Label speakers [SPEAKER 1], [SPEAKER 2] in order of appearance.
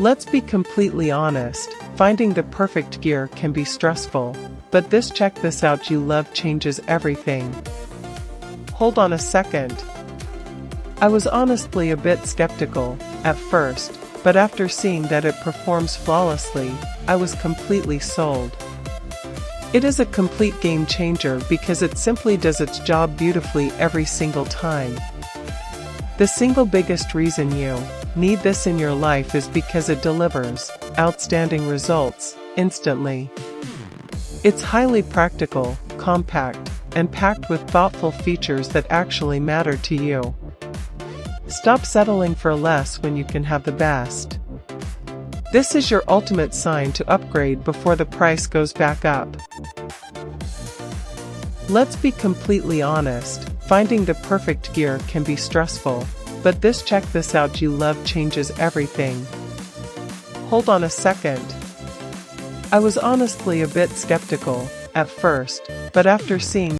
[SPEAKER 1] Let's be completely honest, finding the perfect gear can be stressful, but check this out, you love changes everything. Hold on a second. I was honestly a bit skeptical at first, but after seeing that it performs flawlessly, I was completely sold. It is a complete game changer because it simply does its job beautifully every single time. The single biggest reason you need this in your life is because it delivers outstanding results instantly. It's highly practical, compact, and packed with thoughtful features that actually matter to you. Stop settling for less when you can have the best. This is your ultimate sign to upgrade before the price goes back up. Let's be completely honest, finding the perfect gear can be stressful, but check this out, you love changes everything. Hold on a second. I was honestly a bit skeptical at first, but after seeing